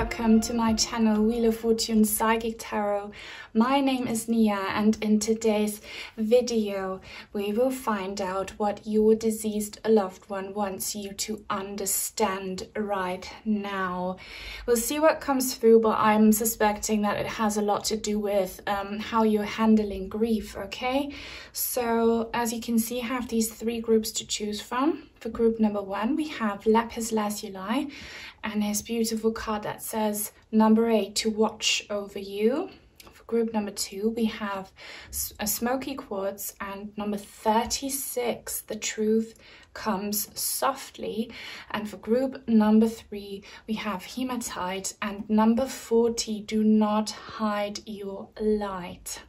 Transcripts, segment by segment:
welcome to my channel Wheel of Fortune Psychic Tarot. My name is Nia, and in today's video we will find out what your deceased loved one wants you to understand right now. We'll see what comes through, but I'm suspecting that it has a lot to do with how you're handling grief, okay? So as you can see, I have these three groups to choose from. For group number one, we have Lapis Lazuli and his beautiful card that says number 8, to watch over you. For group number two, we have a Smokey Quartz and number 36, the truth comes softly. And for group number 3, we have Hematite and number 40, do not hide your light.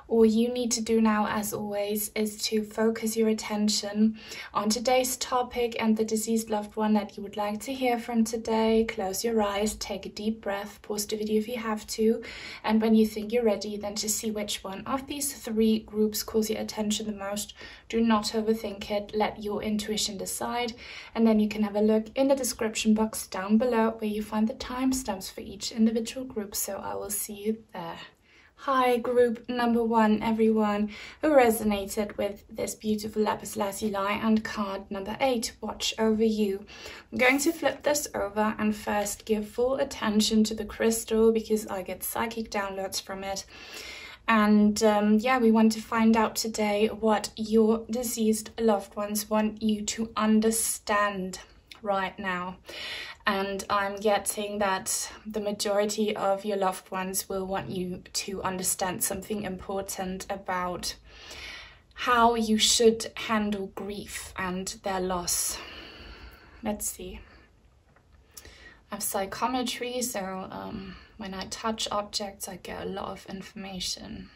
All you need to do now, as always, is to focus your attention on today's topic and the deceased loved one that you would like to hear from today. Close your eyes, take a deep breath, pause the video if you have to, and when you think you're ready, then just see which one of these three groups calls your attention the most. Do not overthink it, let your intuition decide, and then you can have a look in the description box down below where you find the timestamps for each individual group, so I will see you there. Hi, group number one, everyone who resonated with this beautiful Lapis Lazuli and card number 8, watch over you. I'm going to flip this over and first give full attention to the crystal because I get psychic downloads from it. And yeah, we want to find out today what your deceased loved ones want you to understand right now. And I'm getting that the majority of your loved ones will want you to understand something important about how you should handle grief and their loss. Let's see. I have psychometry, so when I touch objects, I get a lot of information.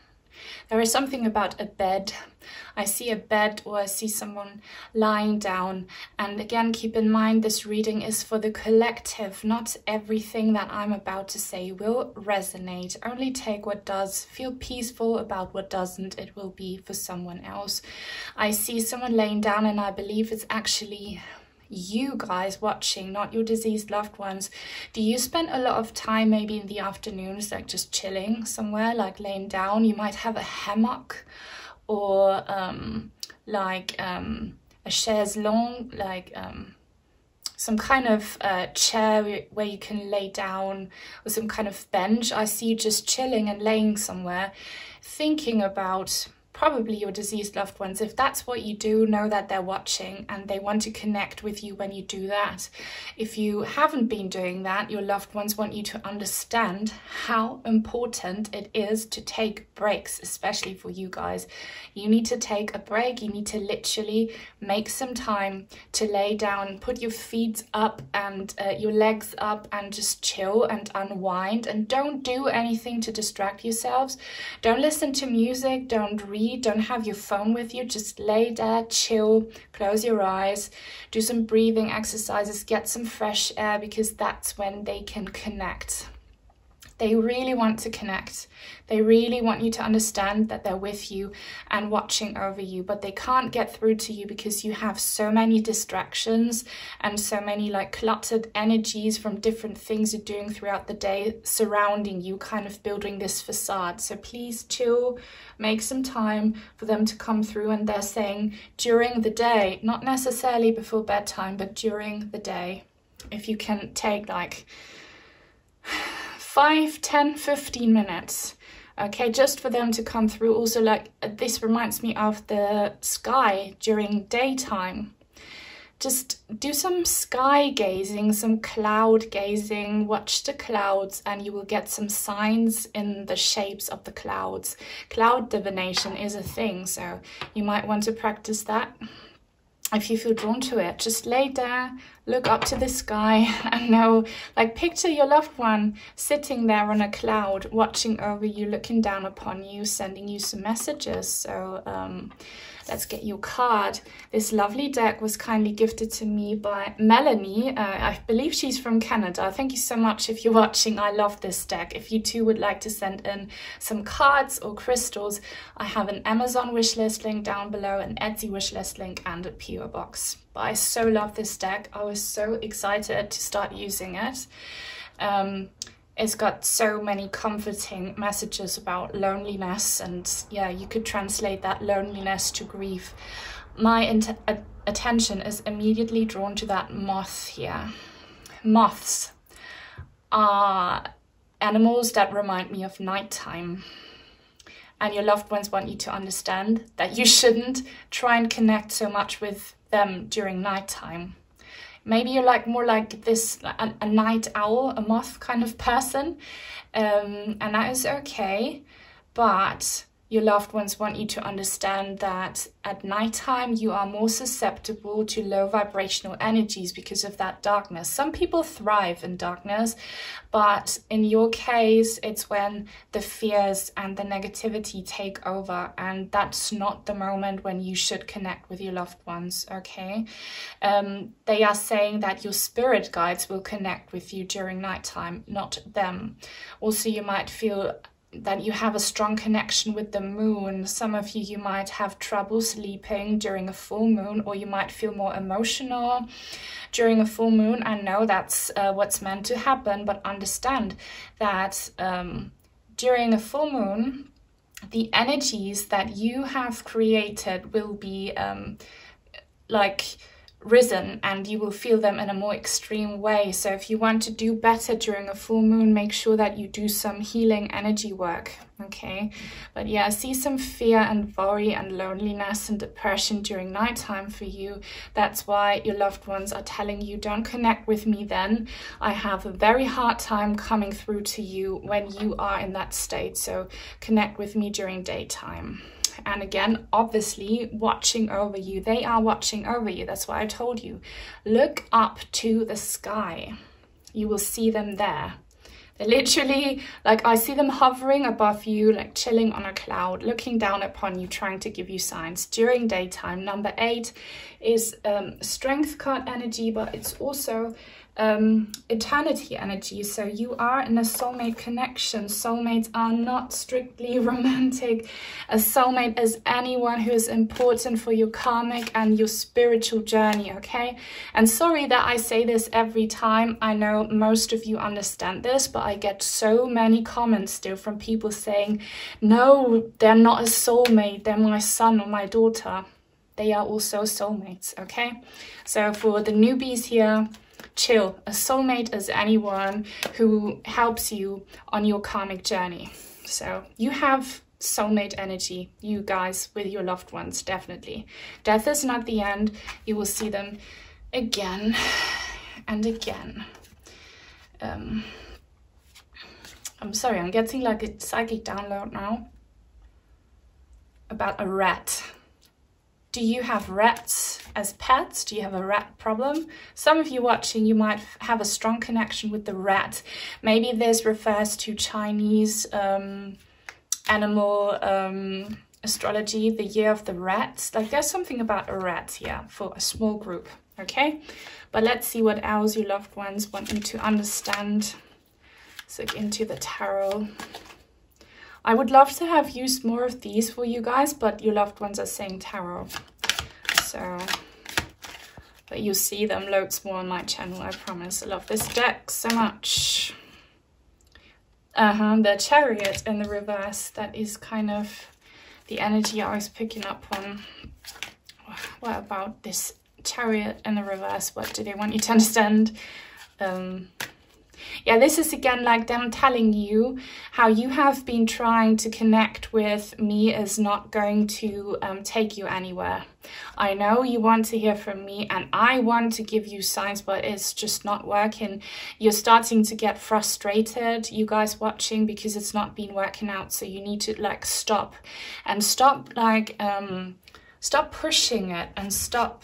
There is something about a bed. I see a bed or I see someone lying down. And again, keep in mind this reading is for the collective. Not everything that I'm about to say will resonate. Only take what does. Feel peaceful about what doesn't. It will be for someone else. I see someone laying down and I believe it's actually you guys watching, not your deceased loved ones. Do you spend a lot of time maybe in the afternoons like just chilling somewhere, like laying down? You might have a hammock or a chaise longue, like some kind of chair where you can lay down, or some kind of bench. I see you just chilling and laying somewhere thinking about probably your deceased loved ones. If that's what you do, know that they're watching and they want to connect with you when you do that. If you haven't been doing that, your loved ones want you to understand how important it is to take breaks, especially for you guys. You need to take a break. You need to literally make some time to lay down, put your feet up and your legs up and just chill and unwind, and don't do anything to distract yourselves. Don't listen to music, don't read, don't have your phone with you. Just lay there, chill, close your eyes, do some breathing exercises, get some fresh air, because that's when they can connect. They really want to connect. They really want you to understand that they're with you and watching over you, but they can't get through to you because you have so many distractions and so many like cluttered energies from different things you're doing throughout the day surrounding you, kind of building this facade. So please chill, make some time for them to come through. And they're saying during the day, not necessarily before bedtime, but during the day. If you can take like 5, 10, 15 minutes, okay, just for them to come through. Also, like, this reminds me of the sky during daytime. Just do some sky gazing, some cloud gazing, watch the clouds, and you will get some signs in the shapes of the clouds. Cloud divination is a thing, so you might want to practice that. If you feel drawn to it, just lay there, look up to the sky and know, like, picture your loved one sitting there on a cloud, watching over you, looking down upon you, sending you some messages. So let's get your card. This lovely deck was kindly gifted to me by Melanie. I believe she's from Canada. Thank you so much if you're watching. I love this deck. If you too would like to send in some cards or crystals, I have an Amazon wishlist link down below, an Etsy wishlist link, and a PO box. But I so love this deck. I was so excited to start using it. It's got so many comforting messages about loneliness, and yeah, you could translate that loneliness to grief. My attention is immediately drawn to that moth here. Moths are animals that remind me of nighttime. And your loved ones want you to understand that you shouldn't try and connect so much with them during nighttime. Maybe you're like more like this, a night owl, a moth kind of person, and that is okay. But your loved ones want you to understand that at nighttime you are more susceptible to low vibrational energies because of that darkness. Some people thrive in darkness, but in your case, it's when the fears and the negativity take over, and that's not the moment when you should connect with your loved ones, okay? They are saying that your spirit guides will connect with you during nighttime, not them. Also, you might feel that you have a strong connection with the moon. Some of you might have trouble sleeping during a full moon, or you might feel more emotional during a full moon. I know that's what's meant to happen, but understand that during a full moon, the energies that you have created will be like risen, and you will feel them in a more extreme way. So if you want to do better during a full moon, make sure that you do some healing energy work, okay? But yeah, I see some fear and worry and loneliness and depression during nighttime for you. That's why your loved ones are telling you, don't connect with me then. I have a very hard time coming through to you when you are in that state. So connect with me during daytime. And again, obviously watching over you. They are watching over you. That's why I told you. Look up to the sky. You will see them there. They're literally, like, I see them hovering above you, like chilling on a cloud, looking down upon you, trying to give you signs during daytime. Number 8 is strength card energy, but it's also eternity energy. So you are in a soulmate connection. Soulmates are not strictly romantic. A soulmate is anyone who is important for your karmic and your spiritual journey, okay? And sorry that I say this every time. I know most of you understand this, but I get so many comments still from people saying, no, they're not a soulmate, they're my son or my daughter. They are also soulmates, okay? So for the newbies here, chill. A soulmate is anyone who helps you on your karmic journey. So you have soulmate energy, you guys, with your loved ones, definitely. Death is not the end. You will see them again and again. I'm sorry, I'm getting like a psychic download now about a rat. Do you have rats as pets? Do you have a rat problem? Some of you watching, you might have a strong connection with the rat. Maybe this refers to Chinese animal astrology, the year of the rat. Like there's something about a rat here for a small group, okay? But let's see what else your loved ones want you to understand. Let's look into the tarot. I would love to have used more of these for you guys, but your loved ones are saying tarot. So, but you'll see them loads more on my channel, I promise. I love this deck so much. The Chariot in the reverse, that is kind of the energy I was picking up on. What about this Chariot in the reverse? What do they want you to understand? Yeah, this is again like them telling you how you have been trying to connect with me is not going to take you anywhere. I know you want to hear from me and I want to give you signs, but it's just not working. You're starting to get frustrated, you guys watching, because it's not been working out. So you need to like stop and stop like stop pushing it and stop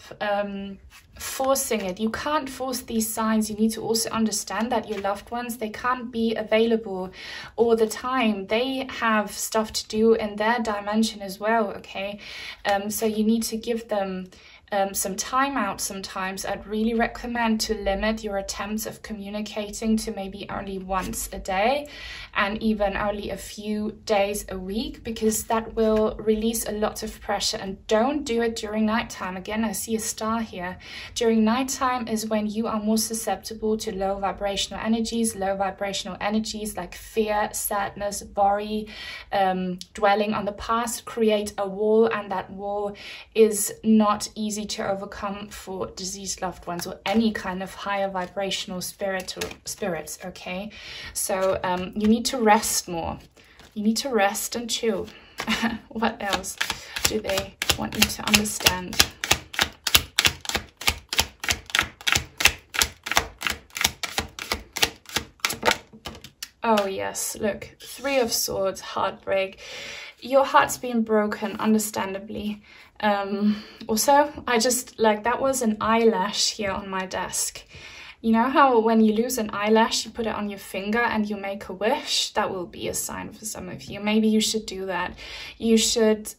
forcing it. You can't force these signs. You need to also understand that your loved ones, they can't be available all the time. They have stuff to do in their dimension as well, okay? So you need to give them some time out sometimes, I'd really recommend to limit your attempts of communicating to maybe only once a day and even only a few days a week, because that will release a lot of pressure. And don't do it during nighttime. Again, I see a star here. During nighttime is when you are more susceptible to low vibrational energies like fear, sadness, worry, dwelling on the past create a wall, and that wall is not easy to overcome for deceased loved ones or any kind of higher vibrational spirits, okay? So you need to rest more. You need to rest and chill. What else do they want you to understand? Oh yes, look, 3 of Swords, heartbreak. Your heart's been broken, understandably. Also, I just, like, that was an eyelash here on my desk. You know how when you lose an eyelash, you put it on your finger and you make a wish? That will be a sign for some of you. Maybe you should do that. You should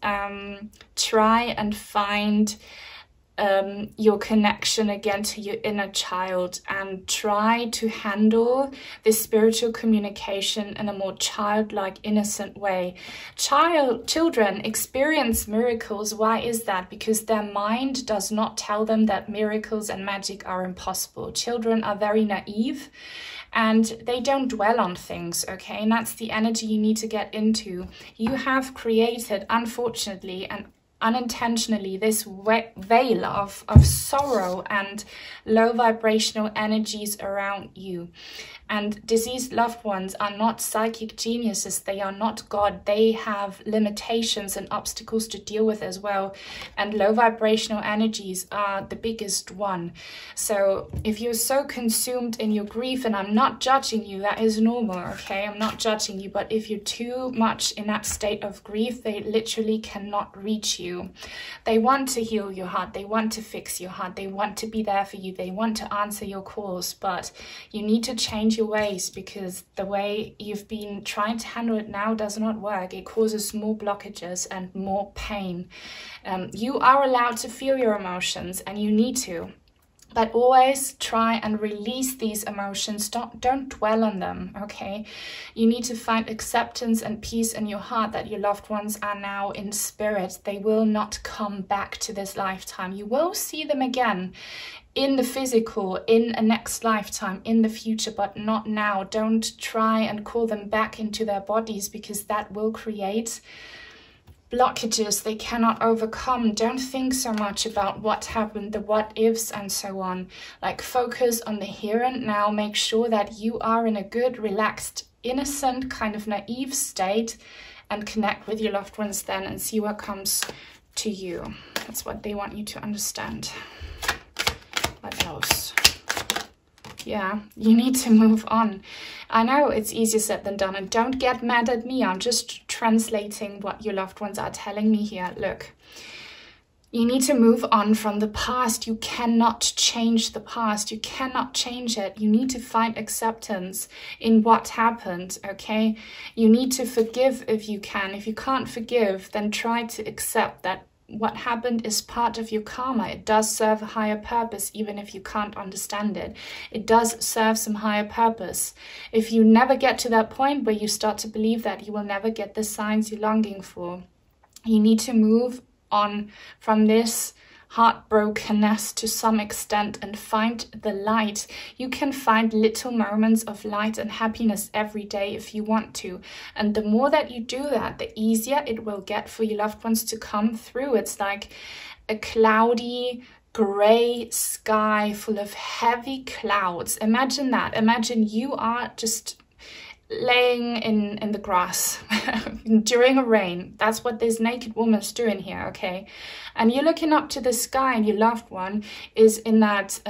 try and find your connection again to your inner child, and try to handle this spiritual communication in a more childlike, innocent way. Children experience miracles. Why is that? Because their mind does not tell them that miracles and magic are impossible. Children are very naive and they don't dwell on things, okay? And that's the energy you need to get into. You have created, unfortunately, and unintentionally, this veil of sorrow and low vibrational energies around you. And deceased loved ones are not psychic geniuses. They are not God. They have limitations and obstacles to deal with as well. And low vibrational energies are the biggest one. So if you're so consumed in your grief, and I'm not judging you, that is normal, okay? I'm not judging you. But if you're too much in that state of grief, they literally cannot reach you. They want to heal your heart. They want to fix your heart. They want to be there for you. They want to answer your calls. But you need to change your ways, because the way you've been trying to handle it now does not work. It causes more blockages and more pain. You are allowed to feel your emotions, and you need to. But always try and release these emotions. Don't dwell on them, okay? You need to find acceptance and peace in your heart that your loved ones are now in spirit. They will not come back to this lifetime. You will see them again in the physical, in a next lifetime, in the future, but not now. Don't try and call them back into their bodies, because that will create blockages they cannot overcome. Don't think so much about what happened, the what ifs and so on. Like, focus on the here and now. Make sure that you are in a good, relaxed, innocent, kind of naive state, and connect with your loved ones then and see what comes to you. That's what they want you to understand. What else? Yeah, you need to move on. I know it's easier said than done, and don't get mad at me. I'm just translating what your loved ones are telling me here. Look, you need to move on from the past. You cannot change the past. You cannot change it. You need to find acceptance in what happened, okay? You need to forgive if you can. If you can't forgive, then try to accept that what happened is part of your karma. It does serve a higher purpose, even if you can't understand it. It does serve some higher purpose. If you never get to that point where you start to believe that you will never get the signs you're longing for, you need to move on from this heartbrokenness to some extent and find the light. You can find little moments of light and happiness every day if you want to. And the more that you do that, the easier it will get for your loved ones to come through. It's like a cloudy, grey sky full of heavy clouds. Imagine that. Imagine you are just laying in the grass during a rain. That's what this naked woman's doing here, okay? And you're looking up to the sky, and your loved one is in that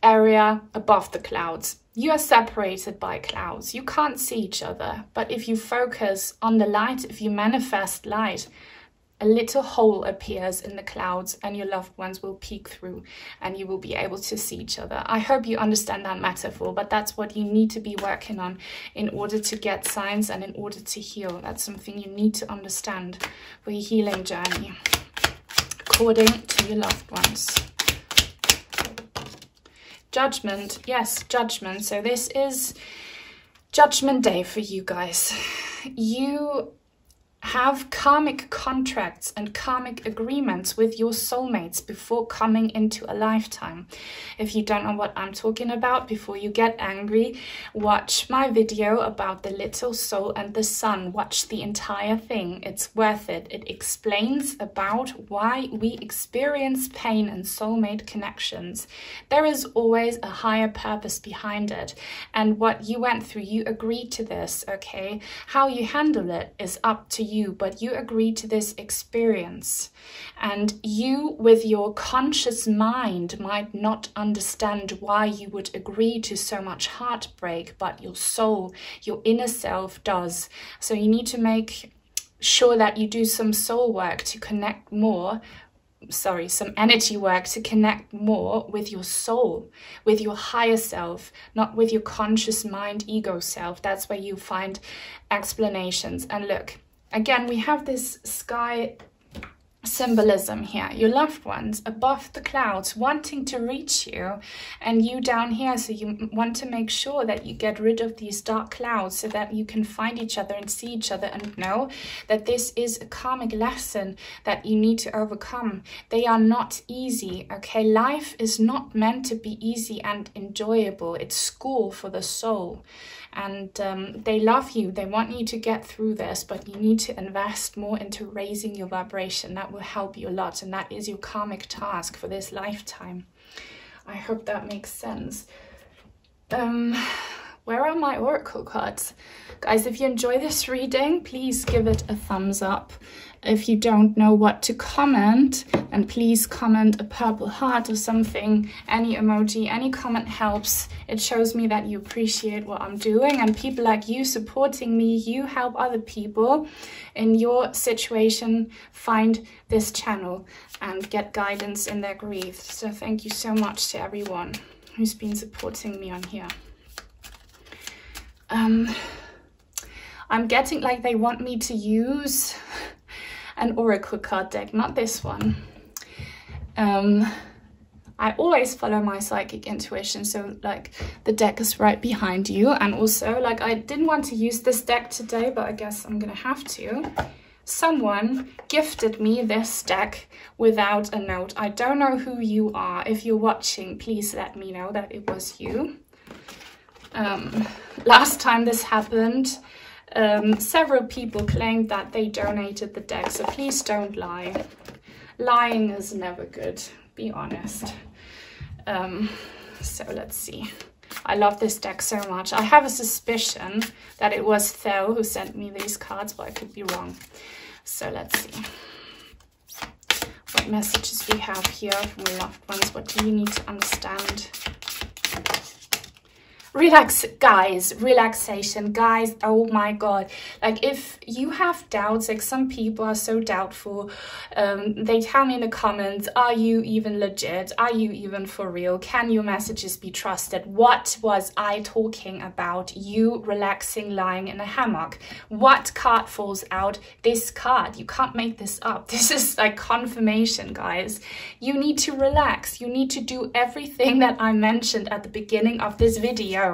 area above the clouds. You are separated by clouds. You can't see each other. But if you focus on the light, if you manifest light, a little hole appears in the clouds, and your loved ones will peek through, and you will be able to see each other. I hope you understand that metaphor, but that's what you need to be working on in order to get signs and in order to heal. That's something you need to understand for your healing journey. according to your loved ones. Judgment, yes, judgment. So this is Judgment Day for you guys. You have karmic contracts and karmic agreements with your soulmates before coming into a lifetime. If you don't know what I'm talking about, before you get angry, watch my video about the little soul and the sun. Watch the entire thing. It's worth it. It explains about why we experience pain and soulmate connections. There is always a higher purpose behind it. And what you went through, you agreed to this, okay? How you handle it is up to you, but you agreed to this experience, and you with your conscious mind might not understand why you would agree to so much heartbreak, but your soul, your inner self does. So you need to make sure that you do some soul work to connect more, some energy work to connect more with your soul, with your higher self, not with your conscious mind ego self. That's where you find explanations. And look, again, we have this sky symbolism here. Your loved ones above the clouds wanting to reach you, and you down here. So you want to make sure that you get rid of these dark clouds so that you can find each other and see each other and know that this is a karmic lesson that you need to overcome. They are not easy, okay? Life is not meant to be easy and enjoyable. It's school for the soul. And they love you, they want you to get through this, but you need to invest more into raising your vibration. That will help you a lot, and that is your karmic task for this lifetime. I hope that makes sense. Where are my oracle cards? Guys, if you enjoy this reading, please give it a thumbs up. If you don't know what to comment, then please comment a purple heart or something. Any emoji, any comment helps. It shows me that you appreciate what I'm doing, and people like you supporting me, you help other people in your situation find this channel and get guidance in their grief. So thank you so much to everyone who's been supporting me on here. I'm getting like they want me to use an oracle card deck, not this one. I always follow my psychic intuition, so like the deck is right behind you. And also, like, I didn't want to use this deck today, but I guess I'm gonna have to. Someone gifted me this deck without a note. I don't know who you are. If you're watching, please let me know that it was you. Last time this happened, several people claimed that they donated the deck, so please don't lie. Lying is never good, be honest. So let's see. I love this deck so much. I have a suspicion that it was Theo who sent me these cards, but I could be wrong. So let's see what messages we have here from your loved ones. What do you need to understand? Relax, guys, relaxation, guys. Oh my God. Like, if you have doubts, like some people are so doubtful, they tell me in the comments, are you even legit? Are you even for real? Can your messages be trusted? What was I talking about? You relaxing, lying in a hammock. What card falls out? This card. You can't make this up. This is like confirmation, guys. You need to relax. You need to do everything that I mentioned at the beginning of this video.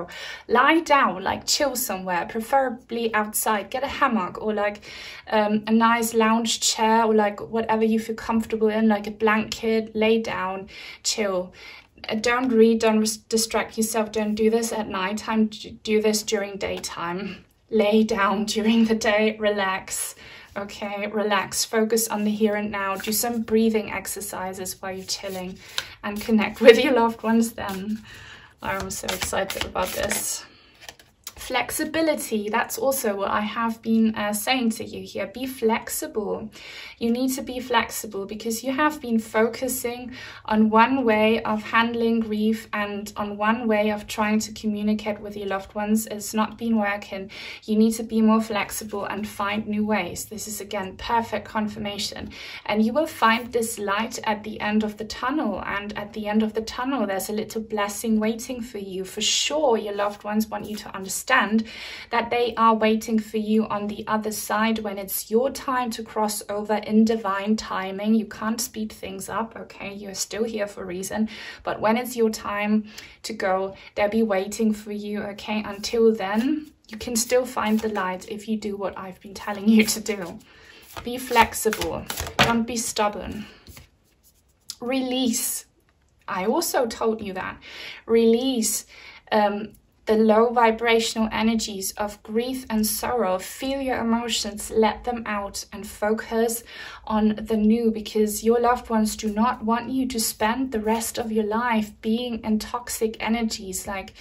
Lie down, like chill somewhere, preferably outside. Get a hammock or like a nice lounge chair, or like whatever you feel comfortable in, like a blanket. Lay down, chill. Don't read, don't distract yourself. Don't do this at night time. Do this during daytime. Lay down during the day, relax. Okay, relax, focus on the here and now. Do some breathing exercises while you're chilling and connect with your loved ones then. I'm so excited about this. Flexibility, that's also what I have been saying to you here. Be flexible. You need to be flexible because you have been focusing on one way of handling grief and on one way of trying to communicate with your loved ones. It's not been working. You need to be more flexible and find new ways. This is, again, perfect confirmation. And you will find this light at the end of the tunnel. And at the end of the tunnel, there's a little blessing waiting for you. For sure, your loved ones want you to understand understand that they are waiting for you on the other side when it's your time to cross over in divine timing. You can't speed things up, okay? You're still here for a reason, but when it's your time to go, they'll be waiting for you, okay? Until then, you can still find the light if you do what I've been telling you to do. Be flexible, don't be stubborn. Release. I also told you that. Release the low vibrational energies of grief and sorrow. Feel your emotions, let them out, and focus on the new, because your loved ones do not want you to spend the rest of your life being in toxic energies, like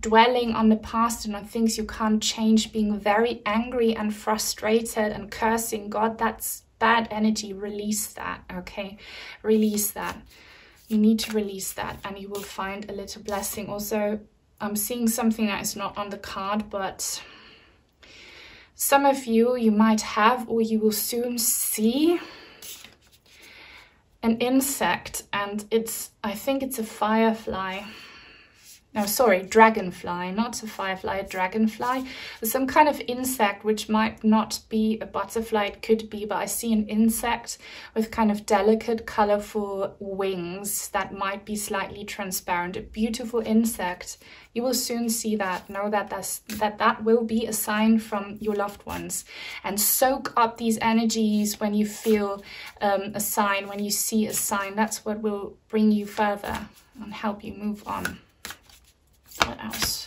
dwelling on the past and on things you can't change, being very angry and frustrated and cursing God. That's bad energy. Release that, okay? Release that. You need to release that, and you will find a little blessing. Also, I'm seeing something that is not on the card, but some of you might have, or you will soon see, an insect, and I think it's a firefly. No, sorry, dragonfly, not a firefly, a dragonfly. Some kind of insect, which might not be a butterfly, it could be, but I see an insect with kind of delicate, colorful wings that might be slightly transparent. A beautiful insect. You will soon see that. Know that that will be a sign from your loved ones. And soak up these energies when you feel a sign, when you see a sign. That's what will bring you further and help you move on. What else?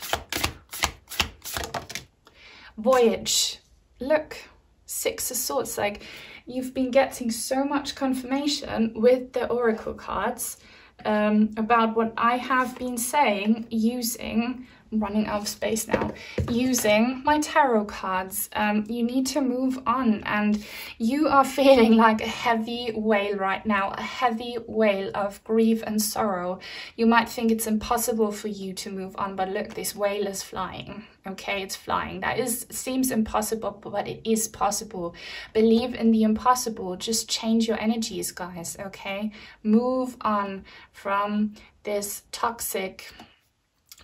Voyage. Look, Six of Swords. Like, you've been getting so much confirmation with the oracle cards about what I have been saying, using, I'm running out of space now, using my tarot cards. You need to move on, and you are feeling like a heavy whale right now, a heavy whale of grief and sorrow. You might think it's impossible for you to move on, but look, this whale is flying. Okay, it's flying. Seems impossible, but it is possible. Believe in the impossible. Just change your energies, guys, okay? Move on from this toxic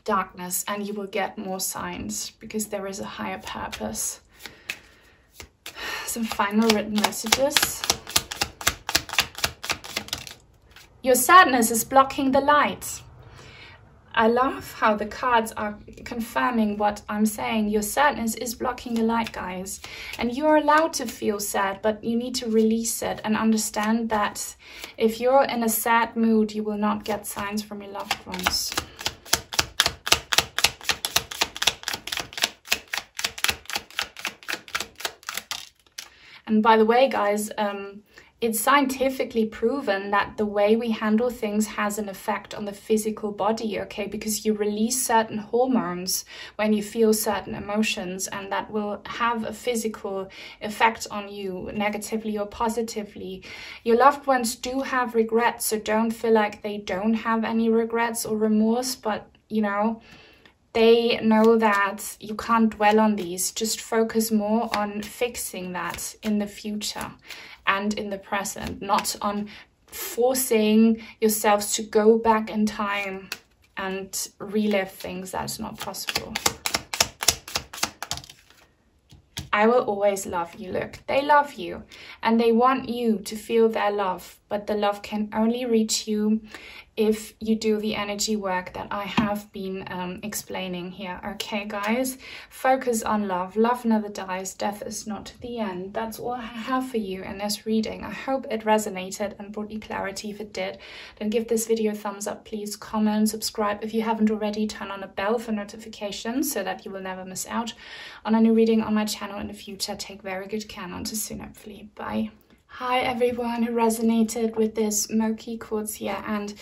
darkness, and you will get more signs, because there is a higher purpose. Some final written messages. Your sadness is blocking the light. I love how the cards are confirming what I'm saying. Your sadness is blocking the light, guys. And you're allowed to feel sad, but you need to release it and understand that if you're in a sad mood, you will not get signs from your loved ones. And by the way, guys, it's scientifically proven that the way we handle things has an effect on the physical body, okay? Because you release certain hormones when you feel certain emotions, and that will have a physical effect on you, negatively or positively. Your loved ones do have regrets, so don't feel like they don't have any regrets or remorse, but, you know, they know that you can't dwell on these. Just focus more on fixing that in the future and in the present, not on forcing yourselves to go back in time and relive things. That's not possible. I will always love you. Look, they love you and they want you to feel their love, but the love can only reach you if you do the energy work that I have been explaining here. Okay, guys, focus on love. Love never dies. Death is not the end. That's all I have for you in this reading. I hope it resonated and brought you clarity. If it did, then give this video a thumbs up, please. Comment, subscribe if you haven't already. Turn on a bell for notifications so that you will never miss out on a new reading on my channel in the future. Take very good care, and until soon, hopefully. Bye. Hi everyone who resonated with this Smokey quartz here and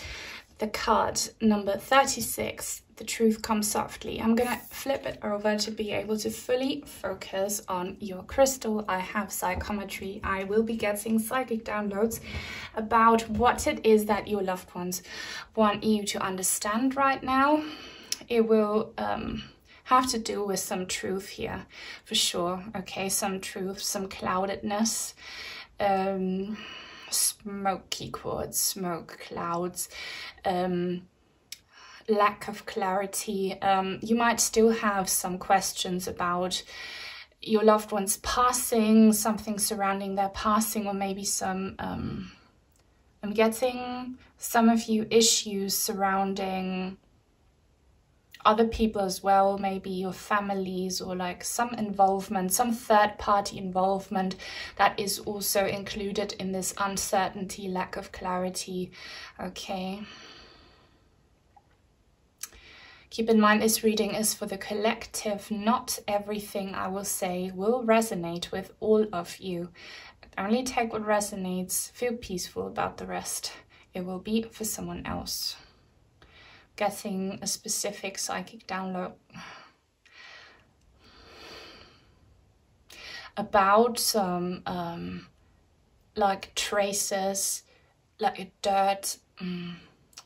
the card number 36, The Truth Comes Softly. I'm gonna flip it over to be able to fully focus on your crystal. I have psychometry. I will be getting psychic downloads about what it is that your loved ones want you to understand right now. It will have to do with some truth here for sure. Okay, some truth, some cloudedness. Smoky quartz, smoke clouds, lack of clarity. You might still have some questions about your loved one's passing, something surrounding their passing, or maybe some, I'm getting some of you issues surrounding other people as well, maybe your families, or like some involvement, some third-party involvement that is also included in this uncertainty, lack of clarity. Okay. Keep in mind, this reading is for the collective. Not everything I will say will resonate with all of you. Only take what resonates. Feel peaceful about the rest. It will be for someone else. Getting a specific psychic download about some like traces, like dirt.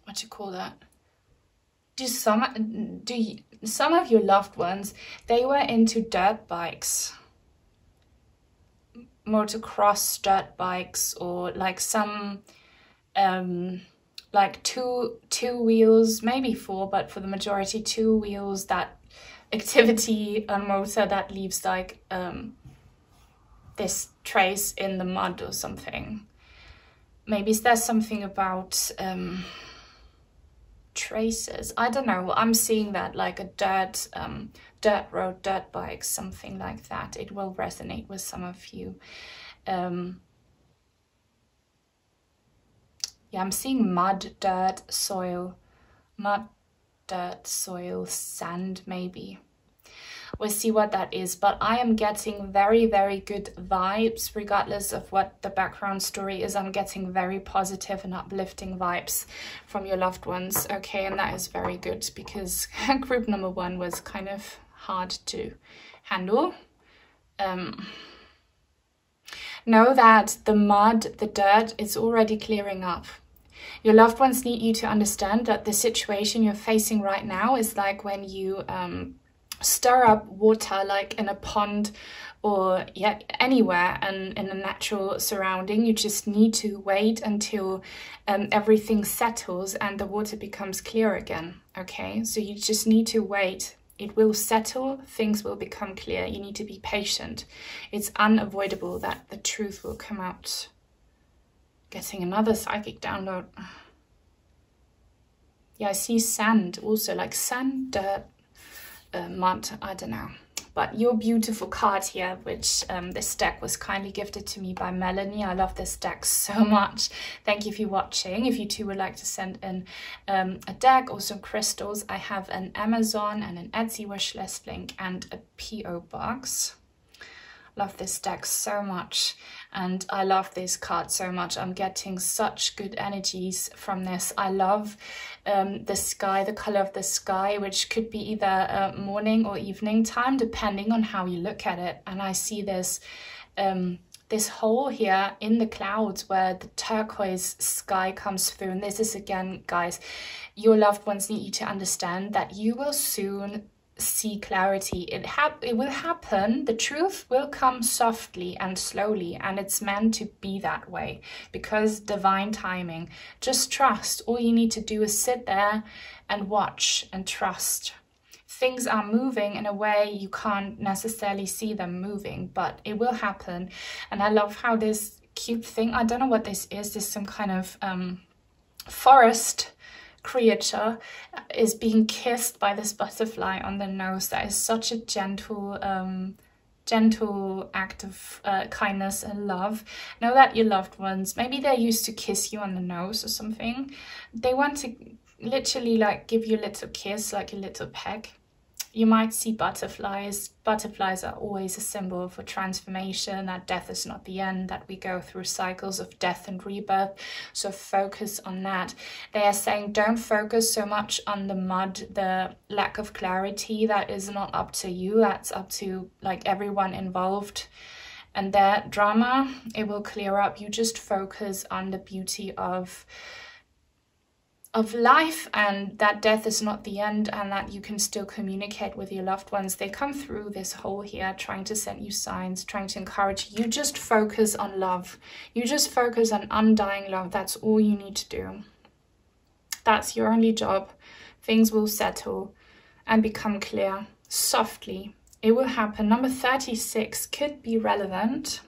What do you call that? Some of your loved ones, they were into dirt bikes, motocross dirt bikes, or like some like two wheels, maybe four, but for the majority 2 wheels, that activity on motor that leaves like this trace in the mud or something. Maybe there's something about traces, I don't know. I'm seeing that like a dirt road, dirt bike, something like that. It will resonate with some of you. Yeah, I'm seeing mud, dirt, soil, sand maybe. We'll see what that is, but I am getting very, very good vibes, regardless of what the background story is. I'm getting very positive and uplifting vibes from your loved ones, okay? And that is very good, because group number 1 was kind of hard to handle. Know that the mud, the dirt, is already clearing up. Your loved ones need you to understand that the situation you're facing right now is like when you stir up water, like in a pond or anywhere and in a natural surrounding. You just need to wait until everything settles and the water becomes clear again, okay? So you just need to wait. It will settle, things will become clear. You need to be patient. It's unavoidable that the truth will come out. Getting another psychic download. Yeah, I see sand also, like sand, dirt, mud, I don't know. But your beautiful card here, which this deck was kindly gifted to me by Melanie. I love this deck so much. Thank you for watching. If you too would like to send in a deck or some crystals, I have an Amazon and an Etsy wishlist link and a PO box. Love this deck so much, and I love this card so much. I'm getting such good energies from this. I love the sky, the color of the sky, which could be either morning or evening time, depending on how you look at it. And I see this this hole here in the clouds where the turquoise sky comes through. And this is, again, guys, your loved ones need you to understand that you will soon see clarity. It will happen. The truth will come softly and slowly, and it's meant to be that way because divine timing. Just trust. All you need to do is sit there and watch and trust. Things are moving in a way you can't necessarily see them moving, but it will happen. And I love how this cute thing, I don't know what this is, this some kind of forest creature is being kissed by this butterfly on the nose. That is such a gentle act of kindness and love. Know that your loved ones, maybe they're used to kiss you on the nose or something. They want to literally like give you a little kiss, like a little peck. You might see butterflies. Butterflies are always a symbol for transformation, that death is not the end, that we go through cycles of death and rebirth. So focus on that. They are saying don't focus so much on the mud, the lack of clarity. That is not up to you. That's up to like everyone involved. And their drama, it will clear up. You just focus on the beauty of life, and that death is not the end, and that you can still communicate with your loved ones. They come through this hole here trying to send you signs, trying to encourage you. You just focus on love. You just focus on undying love. That's all you need to do. That's your only job. Things will settle and become clear softly. It will happen. Number 36 could be relevant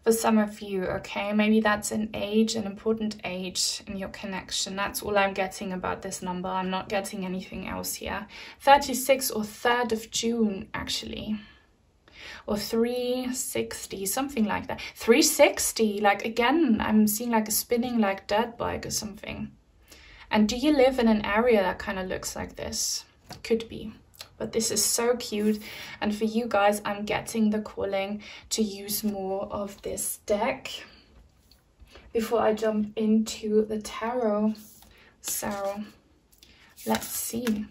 for some of you, okay? Maybe that's an age, an important age in your connection. That's all I'm getting about this number. I'm not getting anything else here. 36 or 3rd of June, actually. Or 360, something like that. 360, like again, I'm seeing like a spinning like dirt bike or something. And do you live in an area that kind of looks like this? Could be. But this is so cute. And for you guys, I'm getting the calling to use more of this deck before I jump into the tarot. So let's see.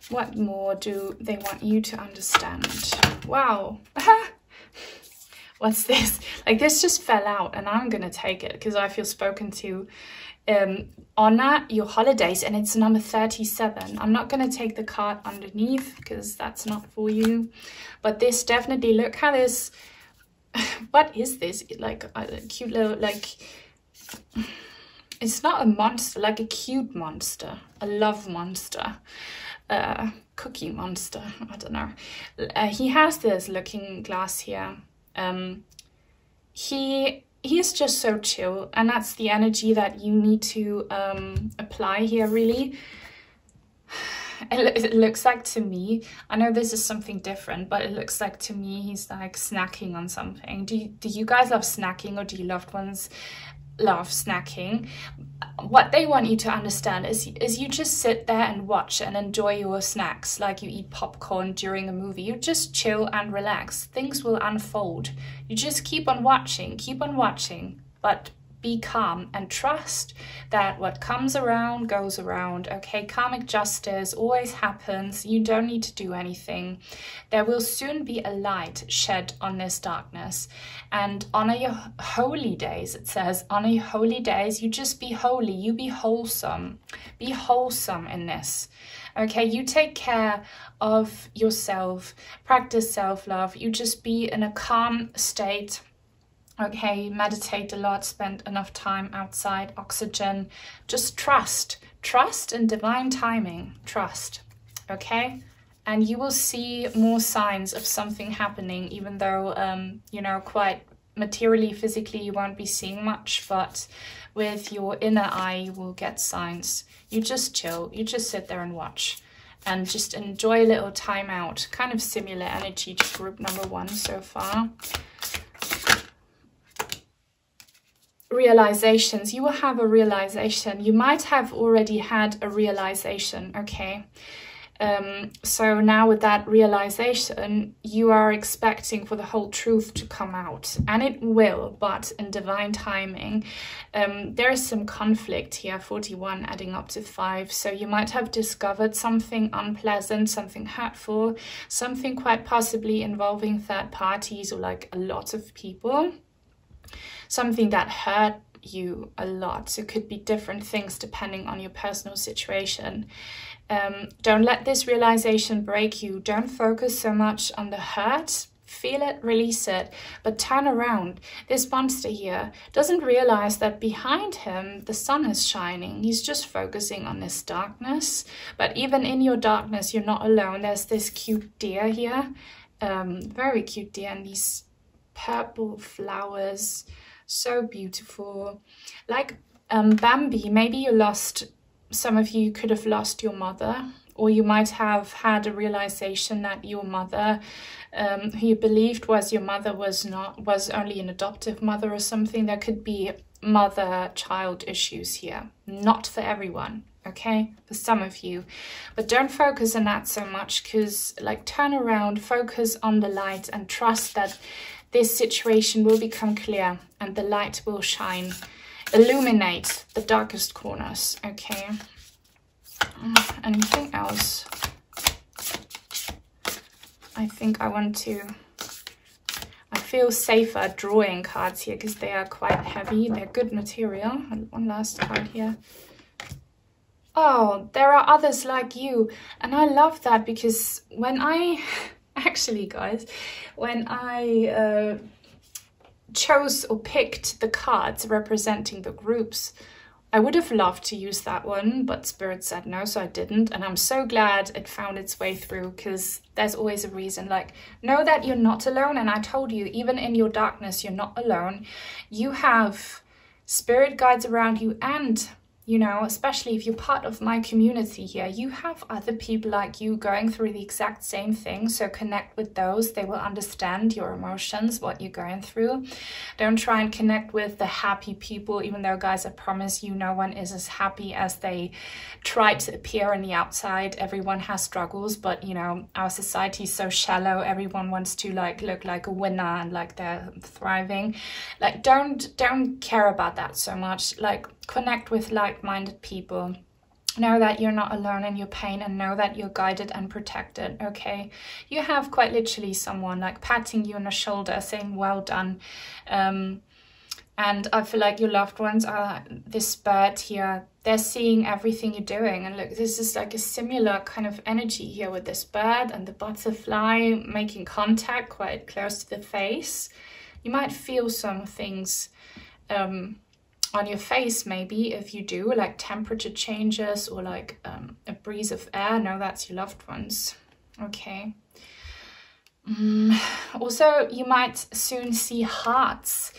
What more do they want you to understand? Wow. What's this? Like this just fell out and I'm going to take it because I feel spoken to. Honor your holidays, and it's number 37. I'm not going to take the card underneath because that's not for you. But this definitely, look how this, what is this? Like a cute little, like, it's not a monster, like a cute monster, a love monster. Cookie monster, I don't know. He has this looking glass here. He is just so chill, and that's the energy that you need to apply here, really. It looks like to me, I know this is something different, but it looks like to me he's like snacking on something. Do you guys love snacking, or do your loved ones love snacking? What they want you to understand is you just sit there and watch and enjoy your snacks like you eat popcorn during a movie. You just chill and relax. Things will unfold. You just keep on watching, but be calm and trust that what comes around goes around, okay? Karmic justice always happens. You don't need to do anything. There will soon be a light shed on this darkness. And honor your holy days, it says. Honor your holy days. You just be holy. You be wholesome. Be wholesome in this. Okay, you take care of yourself. Practice self-love. You just be in a calm state. Okay, meditate a lot, spend enough time outside, oxygen. Just trust in divine timing, trust, okay? And you will see more signs of something happening, even though, you know, quite materially, physically, you won't be seeing much, but with your inner eye, you will get signs. You just chill, you just sit there and watch. And just enjoy a little time out. Kind of similar energy to group number 1 so far. Realizations. You will have a realization. You might have already had a realization, okay? So now with that realization, you are expecting for the whole truth to come out, and it will, but in divine timing. There is some conflict here, 41 adding up to 5, so you might have discovered something unpleasant, something hurtful, something quite possibly involving third parties or like a lot of people. Something that hurt you a lot. So it could be different things depending on your personal situation. Don't let this realization break you. Don't focus so much on the hurt. Feel it, release it, but turn around. This monster here doesn't realize that behind him the sun is shining. He's just focusing on this darkness. But even in your darkness, you're not alone. There's this cute deer here. Very cute deer, and these purple flowers. So beautiful. Like Bambi, maybe you lost, some of you could have lost your mother, or you might have had a realization that your mother, who you believed was your mother, was only an adoptive mother or something. There could be mother-child issues here. Not for everyone, okay? For some of you. But don't focus on that so much, because like turn around, focus on the light and trust that this situation will become clear and the light will shine, illuminate the darkest corners, okay? Anything else? I think I feel safer drawing cards here because they are quite heavy. They're good material. And one last card here. Oh, there are others like you. And I love that, because when I... Actually, guys, when I chose or picked the cards representing the groups, I would have loved to use that one, but Spirit said no, so I didn't. And I'm so glad it found its way through, because there's always a reason. Like, know that you're not alone. And I told you, even in your darkness, you're not alone. You have spirit guides around you, and you know, especially if you're part of my community here, you have other people like you going through the exact same thing. So connect with those. They will understand your emotions, what you're going through. Don't try and connect with the happy people, even though, guys, I promise you, no one is as happy as they try to appear on the outside. Everyone has struggles, but you know, our society is so shallow. Everyone wants to like look like a winner and like they're thriving. Like, don't care about that so much. Like, connect with like-minded people. Know that you're not alone in your pain, and know that you're guided and protected, okay? You have quite literally someone like patting you on the shoulder saying well done. And I feel like your loved ones are this bird here. They're seeing everything you're doing. And look, this is like a similar kind of energy here with this bird and the butterfly making contact quite close to the face. You might feel some things on your face, maybe, if you do, like temperature changes or like a breeze of air. No, that's your loved ones, okay? Also, you might soon see heart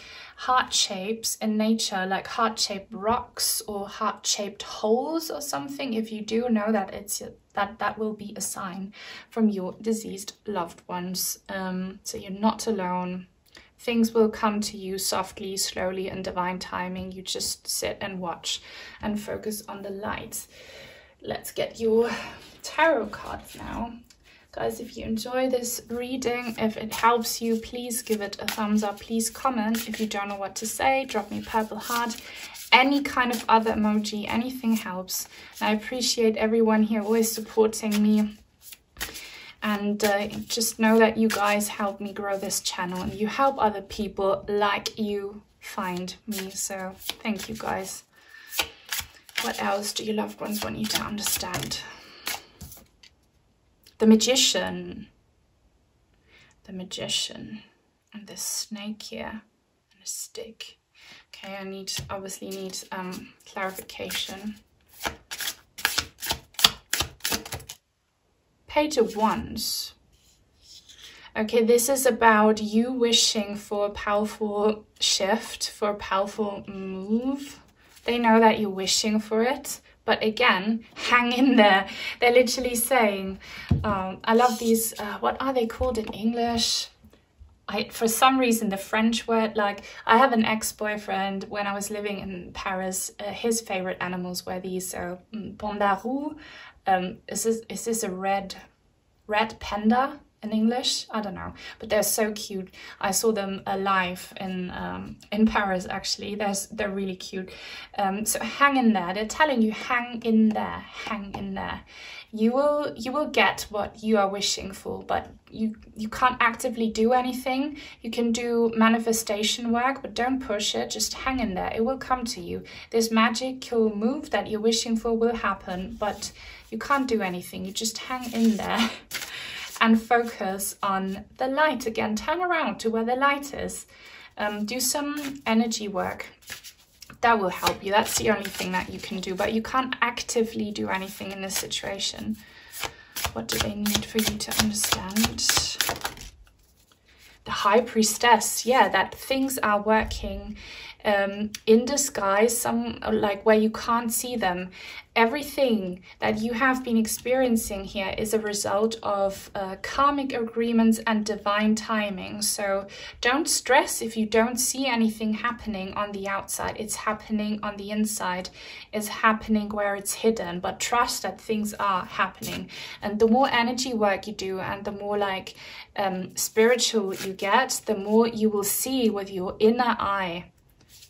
shapes in nature, like heart-shaped rocks or heart-shaped holes or something. If you do, know that it's that will be a sign from your deceased loved ones. So you're not alone. Things will come to you softly, slowly, in divine timing. You just sit and watch and focus on the light. Let's get your tarot cards now. Guys, if you enjoy this reading, if it helps you, please give it a thumbs up. Please comment. If you don't know what to say, drop me a purple heart. Any kind of other emoji, anything helps. And I appreciate everyone here always supporting me. And just know that you guys help me grow this channel, and you help other people like you find me. So thank you, guys. What else do your loved ones want you to understand? The Magician. The Magician. And this snake here. And a stick. Okay, I obviously need clarification. Page of Wands. Okay, this is about you wishing for a powerful shift, for a powerful move. They know that you're wishing for it, but again, hang in there. They're literally saying, I love these, what are they called in English? For some reason, the French word, like, I have an ex-boyfriend when I was living in Paris. His favorite animals were these pandaroo. Is this a red panda in English? I don't know, but they're so cute. I saw them live in Paris, actually. They're really cute. So hang in there. They're telling you, hang in there, hang in there. You will get what you are wishing for, but you can't actively do anything. You can do manifestation work, but don't push it. Just hang in there. It will come to you. This magical move that you're wishing for will happen, but you can't do anything. You just hang in there and focus on the light again. Turn around to where the light is. Do some energy work. That will help you. That's the only thing that you can do, but you can't actively do anything in this situation. What do they need for you to understand? The High Priestess. Yeah, that things are working in disguise, some like where you can't see them. Everything that you have been experiencing here is a result of karmic agreements and divine timing. So don't stress if you don't see anything happening on the outside. It's happening on the inside. It's happening where it's hidden, but trust that things are happening. And the more energy work you do, and the more like spiritual you get, the more you will see with your inner eye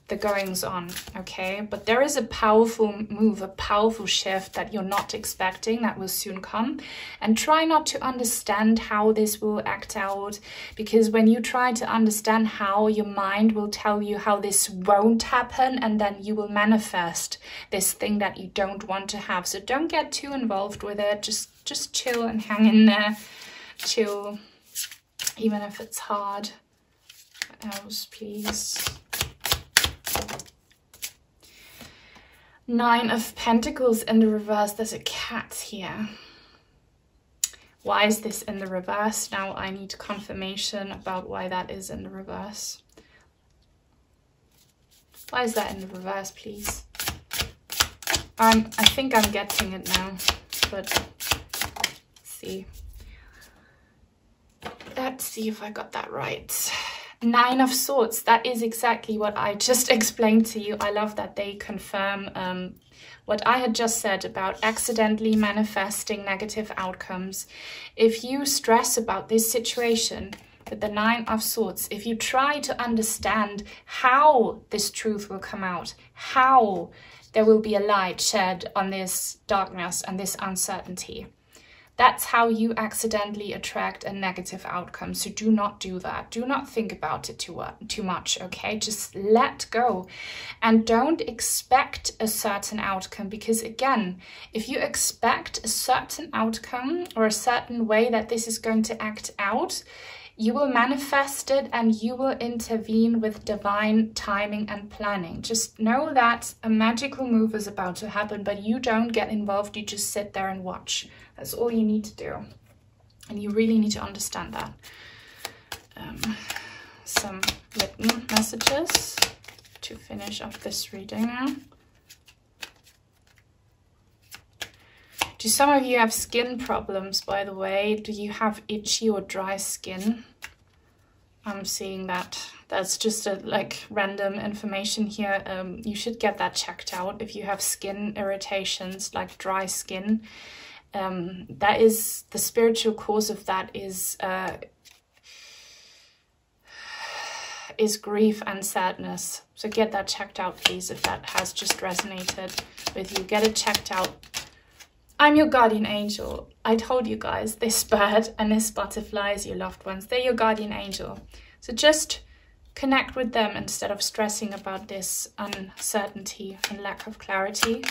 the goings on, okay? But there is a powerful move, a powerful shift that you're not expecting that will soon come. And try not to understand how this will act out, because when you try to understand how, your mind will tell you how this won't happen, and then you will manifest this thing that you don't want to have. So don't get too involved with it. Just chill and hang in there. Chill, even if it's hard. What else, please? Nine of Pentacles in the reverse. There's a cat here. Why is this in the reverse? Now I need confirmation about why that is in the reverse. Why is that in the reverse, please? I think I'm getting it now, but let's see. Let's see if I got that right. Nine of Swords. That is exactly what I just explained to you. I love that they confirm what I had just said about accidentally manifesting negative outcomes. If you stress about this situation with the Nine of Swords, if you try to understand how this truth will come out, how there will be a light shed on this darkness and this uncertainty, that's how you accidentally attract a negative outcome. So do not do that. Do not think about it too much, okay? Just let go. And don't expect a certain outcome, because again, if you expect a certain outcome or a certain way that this is going to act out, you will manifest it and you will intervene with divine timing and planning. Just know that a magical move is about to happen, but you don't get involved. You just sit there and watch. That's all you need to do. And you really need to understand that. Some written messages to finish off this reading now. Do some of you have skin problems, by the way? Do you have itchy or dry skin? I'm seeing that. That's just a random information here. You should get that checked out if you have skin irritations, like dry skin. That is the spiritual cause of that is grief and sadness. So get that checked out, please, if that has just resonated with you. Get it checked out. I'm your guardian angel. I told you guys, this bird and this butterfly is your loved ones. They're your guardian angel. So just connect with them instead of stressing about this uncertainty and lack of clarity.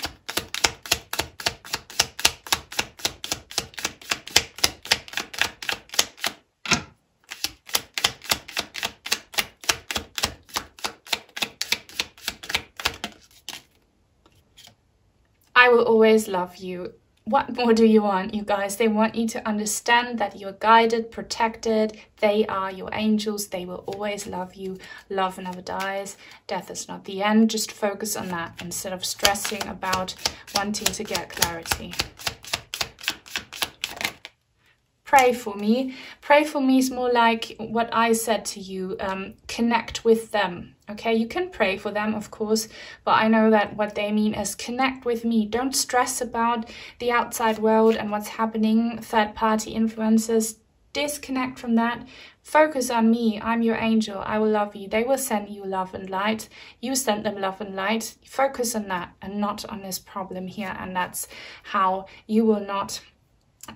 I will always love you. What more do you want, you guys? They want you to understand that you're guided, protected. They are your angels. They will always love you. Love never dies. Death is not the end. Just focus on that instead of stressing about wanting to get clarity. Pray for me. Pray for me is more like what I said to you. Connect with them. Okay, you can pray for them, of course, but I know that what they mean is connect with me. Don't stress about the outside world and what's happening, third-party influences. Disconnect from that. Focus on me. I'm your angel. I will love you. They will send you love and light. You send them love and light. Focus on that and not on this problem here. And that's how you will not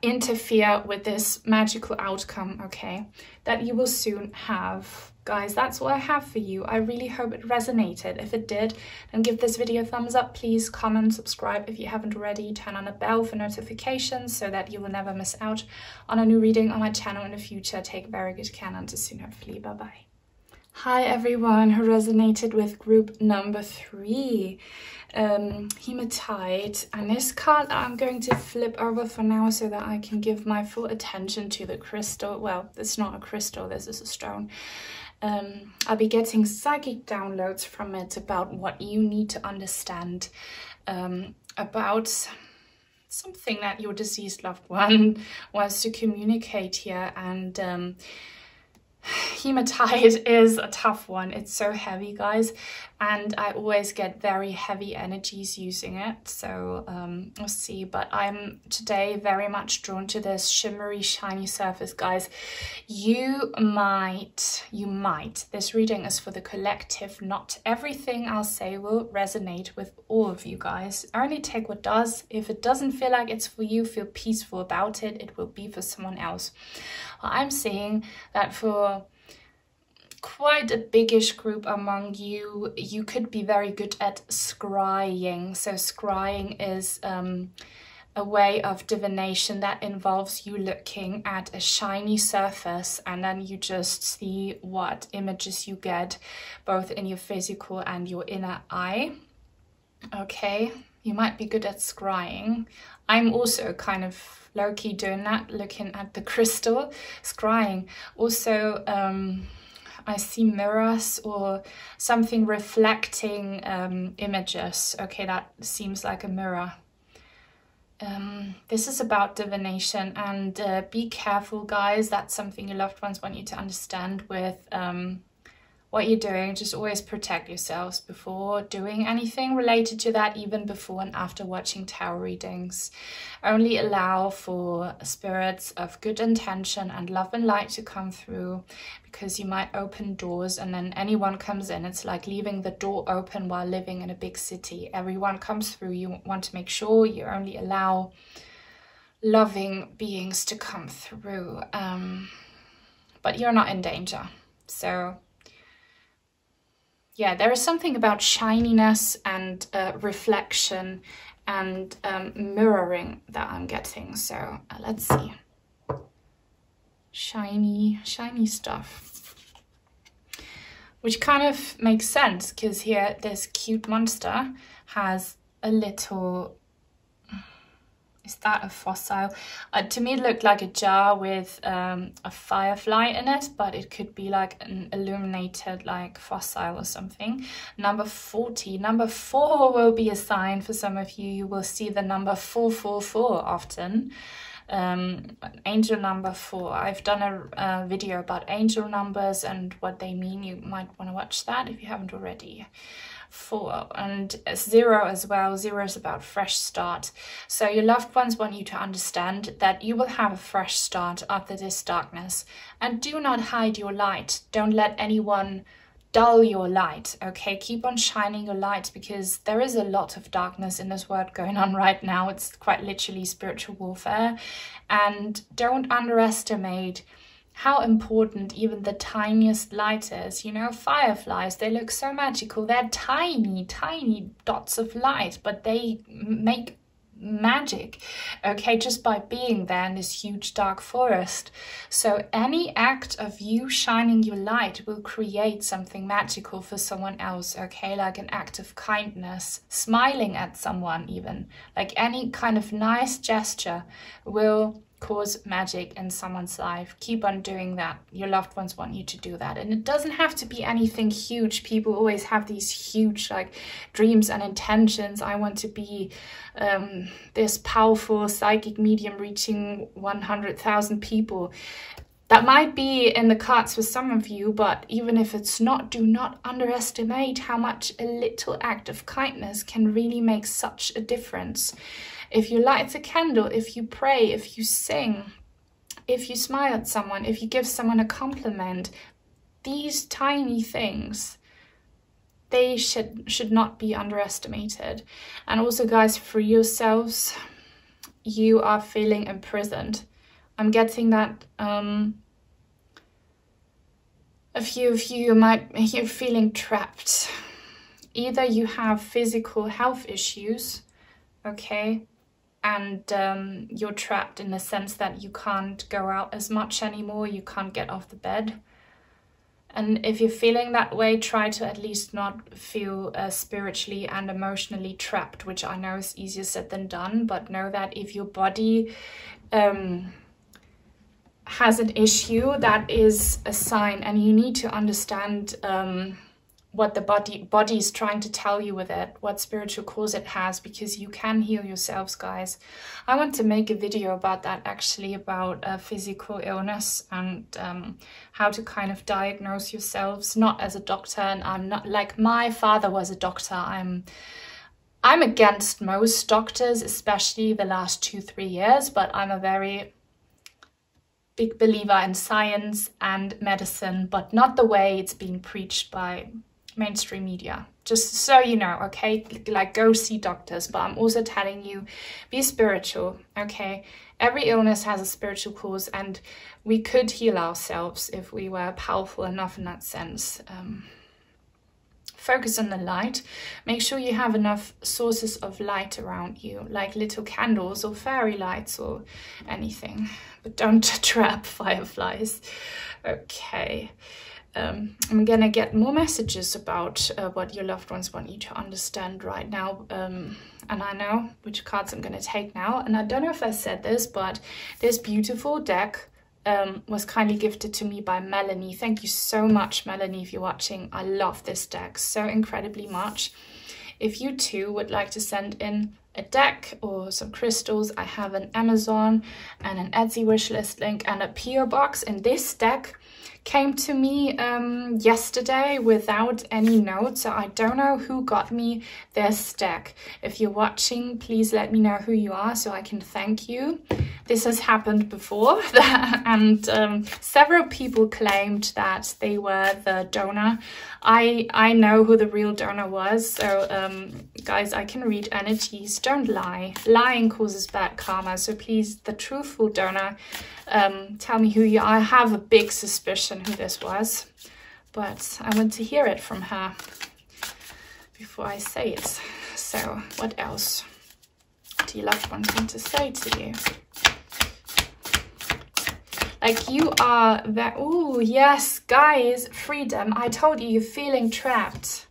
interfere with this magical outcome, okay, that you will soon have. Guys, that's what I have for you. I really hope it resonated. If it did, then give this video a thumbs up, please. Comment, subscribe if you haven't already. Turn on a bell for notifications so that you will never miss out on a new reading on my channel in the future. Take very good care, and until soon, hopefully. Bye-bye. Hi everyone who resonated with group number 3, Hematite, and this card I'm going to flip over for now so that I can give my full attention to the crystal. Well, it's not a crystal, this is a stone. I'll be getting psychic downloads from it about what you need to understand about something that your deceased loved one wants to communicate here. And Hematite is a tough one. It's so heavy, guys, and I always get very heavy energies using it, so we'll see. But I'm today very much drawn to this shimmery, shiny surface, guys. You might, this reading is for the collective. Not everything I'll say will resonate with all of you guys. Only take what does. If it doesn't feel like it's for you, feel peaceful about it. It will be for someone else. Well, I'm saying that for quite a biggish group among you, you could be very good at scrying. So scrying is a way of divination that involves you looking at a shiny surface and then you just see what images you get, both in your physical and your inner eye. Okay, you might be good at scrying. I'm also kind of low-key doing that, looking at the crystal, scrying. Also, I see mirrors or something reflecting images. Okay, that seems like a mirror. This is about divination, and be careful, guys. That's something your loved ones want you to understand with what you're doing. Just always protect yourselves before doing anything related to that, even before and after watching tarot readings. Only allow for spirits of good intention and love and light to come through, because you might open doors and then anyone comes in. It's like leaving the door open while living in a big city. Everyone comes through. You want to make sure you only allow loving beings to come through, but you're not in danger. So yeah, there is something about shininess and reflection and mirroring that I'm getting. So let's see. Shiny stuff. Which kind of makes sense, because here this cute monster has a little... Is that a fossil? To me, it looked like a jar with a firefly in it, but it could be like an illuminated like fossil or something. Number 40. Number 4 will be a sign for some of you. You will see the number 444 often. Angel number 4. I've done a video about angel numbers and what they mean. You might want to watch that if you haven't already. 4 and 0 as well. 0 is about fresh start. So your loved ones want you to understand that you will have a fresh start after this darkness, and do not hide your light. Don't let anyone dull your light. Okay, keep on shining your light, because there is a lot of darkness in this world going on right now. It's quite literally spiritual warfare, and don't underestimate how important even the tiniest light is. You know, fireflies, they look so magical. They're tiny, tiny dots of light, but they make magic, okay, just by being there in this huge dark forest. So any act of you shining your light will create something magical for someone else, okay, like an act of kindness, smiling at someone even, like any kind of nice gesture will cause magic in someone's life. Keep on doing that. Your loved ones want you to do that, and it doesn't have to be anything huge. People always have these huge like dreams and intentions. I want to be this powerful psychic medium reaching 100,000 people. That might be in the cards for some of you, but even if it's not, do not underestimate how much a little act of kindness can really make such a difference. If you light a candle, if you pray, if you sing, if you smile at someone, if you give someone a compliment, these tiny things, they should not be underestimated. And also, guys, for yourselves, you are feeling imprisoned. I'm getting that a few of you're feeling trapped. Either you have physical health issues, okay, and you're trapped in the sense that you can't go out as much anymore, you can't get off the bed. And if you're feeling that way, try to at least not feel spiritually and emotionally trapped, which I know is easier said than done, but know that if your body has an issue, that is a sign, and you need to understand what the body is trying to tell you with it, what spiritual cause it has, because you can heal yourselves, guys. I want to make a video about that, actually, about physical illness and how to kind of diagnose yourselves, not as a doctor, and I'm not like my father was a doctor. I'm against most doctors, especially the last 2-3 years, but I'm a very big believer in science and medicine, but not the way it's being preached by mainstream media. Just so you know, okay, like go see doctors, but I'm also telling you, be spiritual, okay? Every illness has a spiritual cause, and we could heal ourselves if we were powerful enough in that sense. Focus on the light. Make sure you have enough sources of light around you, like little candles or fairy lights or anything, but don't trap fireflies. Okay. I'm gonna get more messages about what your loved ones want you to understand right now. And I know which cards I'm gonna take now. And I don't know if I said this, but this beautiful deck was kindly gifted to me by Melanie. Thank you so much, Melanie, if you're watching. I love this deck so incredibly much. If you too would like to send in a deck or some crystals, I have an Amazon and an Etsy wishlist link and a PO box. And this deck came to me yesterday without any notes, so I don't know who got me this deck. If you're watching, please let me know who you are so I can thank you. This has happened before and several people claimed that they were the donor. I know who the real donor was, so guys, I can read energies. Don't lie. Lying causes bad karma, so please, the truthful donor, tell me who you are. I have a big suspicion who this was, but I want to hear it from her before I say it. So what else do your loved ones want to say to you? Like, you are that, oh yes, guys, freedom. I told you you're feeling trapped.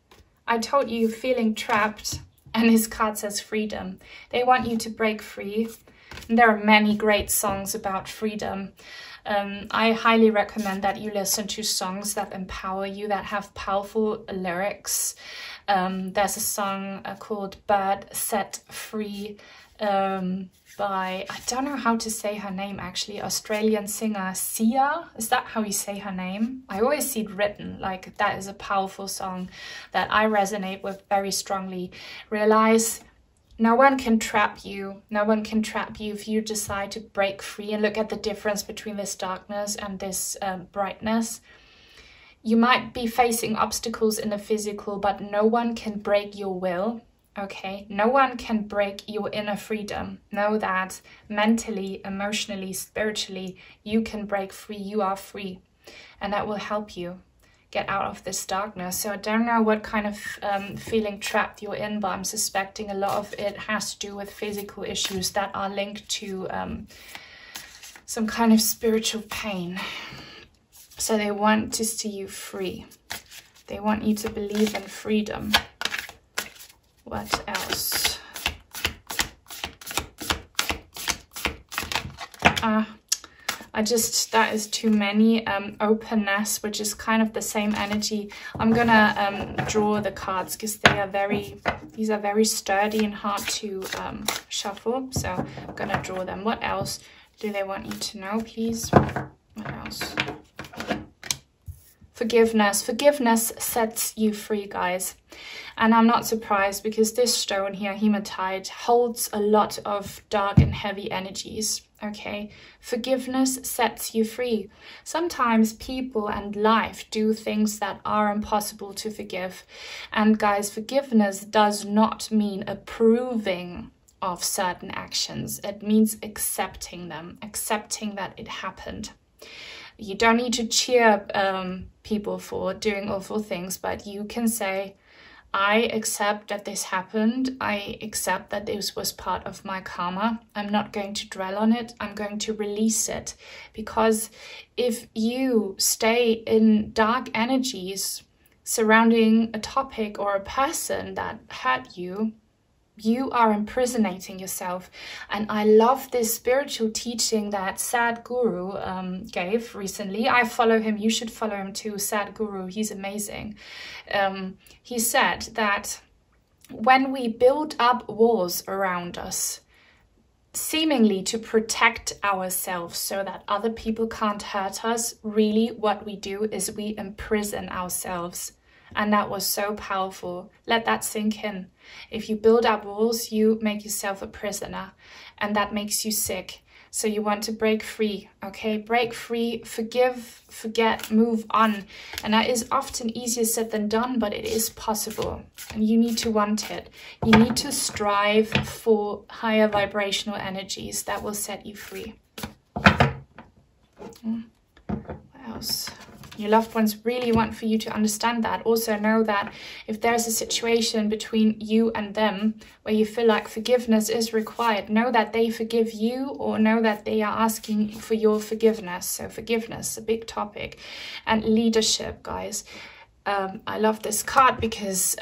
I told you you're feeling trapped, and his card says freedom. They want you to break free. And there are many great songs about freedom. I highly recommend that you listen to songs that empower you, that have powerful lyrics. There's a song called Bird Set Free by, I don't know how to say her name actually, Australian singer Sia. Is that how you say her name? I always see it written, like that is a powerful song that I resonate with very strongly. Realize no one can trap you. No one can trap you if you decide to break free and look at the difference between this darkness and this brightness. You might be facing obstacles in the physical, but no one can break your will. Okay, no one can break your inner freedom. Know that mentally, emotionally, spiritually, you can break free. You are free, and that will help you get out of this darkness. So I don't know what kind of feeling trapped you're in, but I'm suspecting a lot of it has to do with physical issues that are linked to some kind of spiritual pain. So they want to see you free. They want you to believe in freedom. What else? That is too many. Openness, which is kind of the same energy. I'm gonna draw the cards because these are very sturdy and hard to shuffle. So I'm gonna draw them. What else do they want you to know, please? What else? Forgiveness. Forgiveness sets you free, guys. And I'm not surprised because this stone here, Hematite, holds a lot of dark and heavy energies. Okay, forgiveness sets you free. Sometimes people and life do things that are impossible to forgive. And guys, forgiveness does not mean approving of certain actions. It means accepting them, accepting that it happened. You don't need to cheer people for doing awful things, but you can say, I accept that this happened. I accept that this was part of my karma. I'm not going to dwell on it. I'm going to release it. Because if you stay in dark energies surrounding a topic or a person that hurt you, you are imprisonating yourself. And I love this spiritual teaching that Sadhguru gave recently. I follow him. You should follow him too, Sadhguru. He's amazing. He said that when we build up walls around us, seemingly to protect ourselves so that other people can't hurt us, really what we do is we imprison ourselves. And that was so powerful. Let that sink in. If you build up walls, you make yourself a prisoner, and that makes you sick. So you want to break free, okay? Break free, forgive, forget, move on. And that is often easier said than done, but it is possible. And you need to want it. You need to strive for higher vibrational energies that will set you free. What else? Your loved ones really want for you to understand that. Also know that if there's a situation between you and them where you feel like forgiveness is required, know that they forgive you, or know that they are asking for your forgiveness. So forgiveness, a big topic. And leadership, guys. I love this card because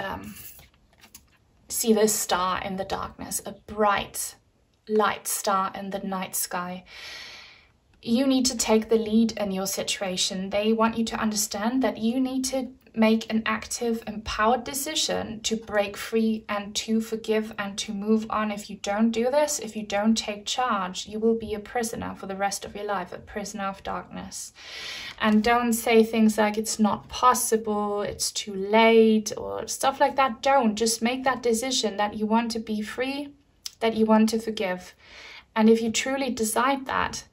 see this star in the darkness, a bright light star in the night sky. You need to take the lead in your situation. They want you to understand that you need to make an active, empowered decision to break free and to forgive and to move on. If you don't do this, if you don't take charge, you will be a prisoner for the rest of your life, a prisoner of darkness. And don't say things like it's not possible, it's too late, or stuff like that. Don't. Just make that decision that you want to be free, that you want to forgive. And if you truly decide that,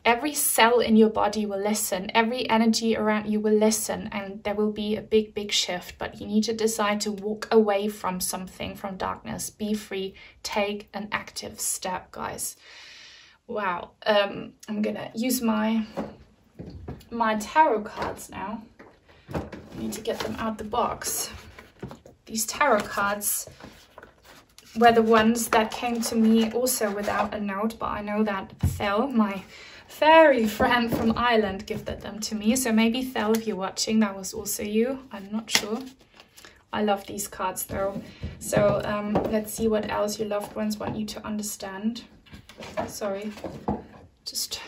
every cell in your body will listen, every energy around you will listen, and there will be a big, big shift. But you need to decide to walk away from something, from darkness, be free, take an active step, guys. Wow. I'm gonna use my tarot cards now. I need to get them out the box. These tarot cards were the ones that came to me also without a note, but I know that Thel, my fairy friend from Ireland, gifted them to me. So maybe Thel, if you're watching, that was also you. I'm not sure. I love these cards though. So let's see what else your loved ones want you to understand. Sorry, just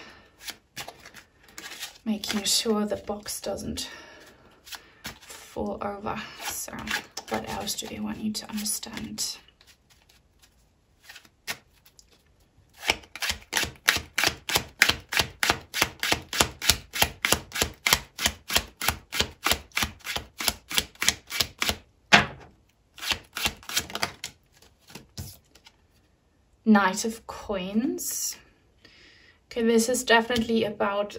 making sure the box doesn't fall over. So what else do they want you to understand? Knight of Coins. Okay, this is definitely about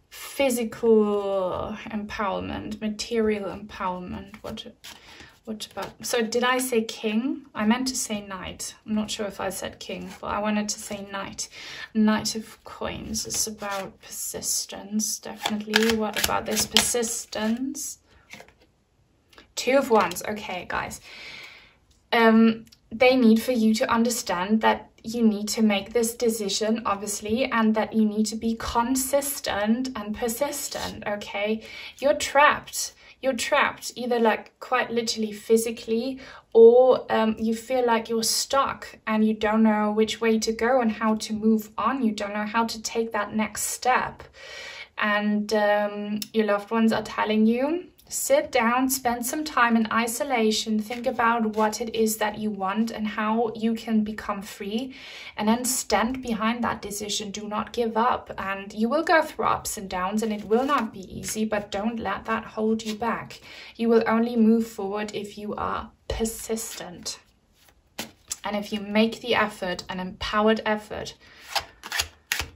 physical empowerment, material empowerment. What about, so did I say king? I meant to say knight. I'm not sure if I said king, but I wanted to say knight. Knight of Coins is about persistence, definitely. What about this persistence? Two of Wands. Okay, guys. They need for you to understand that you need to make this decision, obviously, and that you need to be consistent and persistent, okay? You're trapped. You're trapped, either like quite literally physically, or you feel like you're stuck and you don't know which way to go and how to move on. You don't know how to take that next step. And your loved ones are telling you, sit down, spend some time in isolation, think about what it is that you want and how you can become free, and then stand behind that decision. Do not give up, and you will go through ups and downs and it will not be easy, but don't let that hold you back. You will only move forward if you are persistent, and if you make the effort, an empowered effort.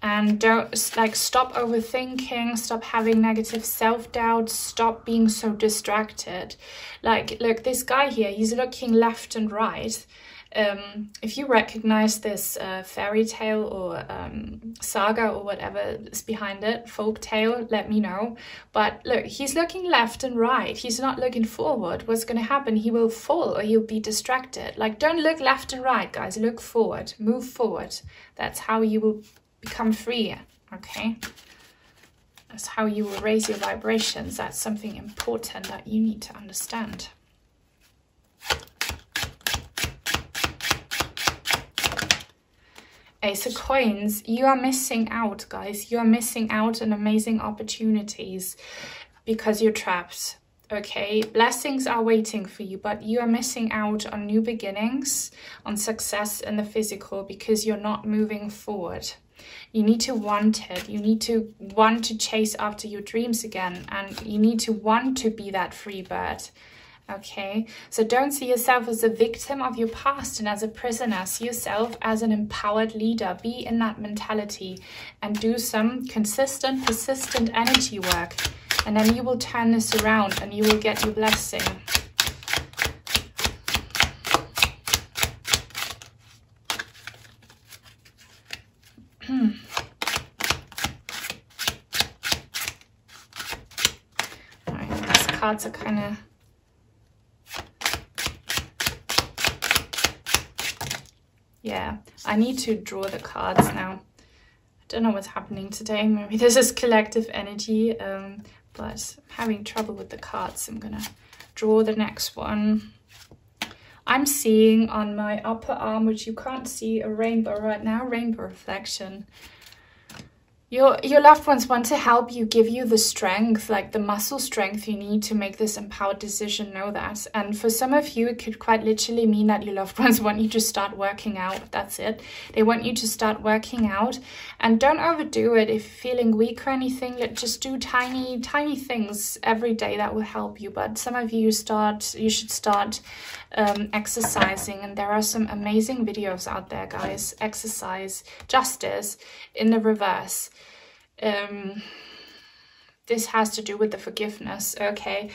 And don't, like, stop overthinking, stop having negative self-doubt, stop being so distracted. Like, look, this guy here, he's looking left and right. If you recognize this fairy tale or saga or whatever is behind it, folk tale, let me know. But look, he's looking left and right. He's not looking forward. What's going to happen? He will fall or he'll be distracted. Like, don't look left and right, guys. Look forward. Move forward. That's how you will become free, okay? That's how you will raise your vibrations. That's something important that you need to understand. Ace of Coins, you are missing out, guys. You are missing out on amazing opportunities because you're trapped, okay? Blessings are waiting for you, but you are missing out on new beginnings, on success in the physical, because you're not moving forward. You need to want it. You need to want to chase after your dreams again, and you need to want to be that free bird. Okay, so don't see yourself as a victim of your past and as a prisoner. See yourself as an empowered leader. Be in that mentality and do some consistent, persistent energy work. And then you will turn this around and you will get your blessing. cards are kind of... Yeah, I need to draw the cards now. I don't know what's happening today. Maybe this is collective energy, but I'm having trouble with the cards. I'm gonna draw the next one. I'm seeing on my upper arm, which you can't see, a rainbow right now, rainbow reflection. Your loved ones want to help you, give you the strength, like the muscle strength you need to make this empowered decision, know that. And for some of you, it could quite literally mean that your loved ones want you to start working out. That's it. They want you to start working out. And don't overdo it. If you're feeling weak or anything, just do tiny things every day that will help you. But some of you should start exercising. And there are some amazing videos out there, guys. Exercise, justice in the reverse. This has to do with the forgiveness, okay?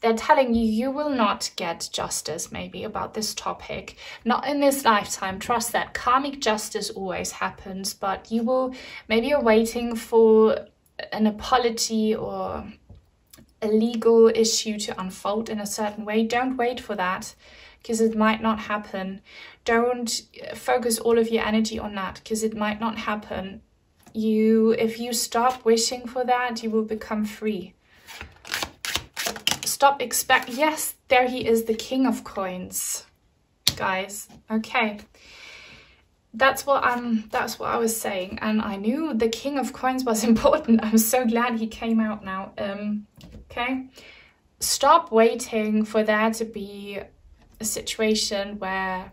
They're telling you you will not get justice maybe about this topic. Not in this lifetime, trust that. Karmic justice always happens, but you will, maybe you're waiting for an apology or a legal issue to unfold in a certain way. Don't wait for that, because it might not happen. Don't focus all of your energy on that, because it might not happen. If you stop wishing for that, you will become free. Stop yes, there he is, the King of Coins, guys. Okay, that's what I was saying, and I knew the King of Coins was important. I'm so glad he came out now. Okay, stop waiting for there to be a situation where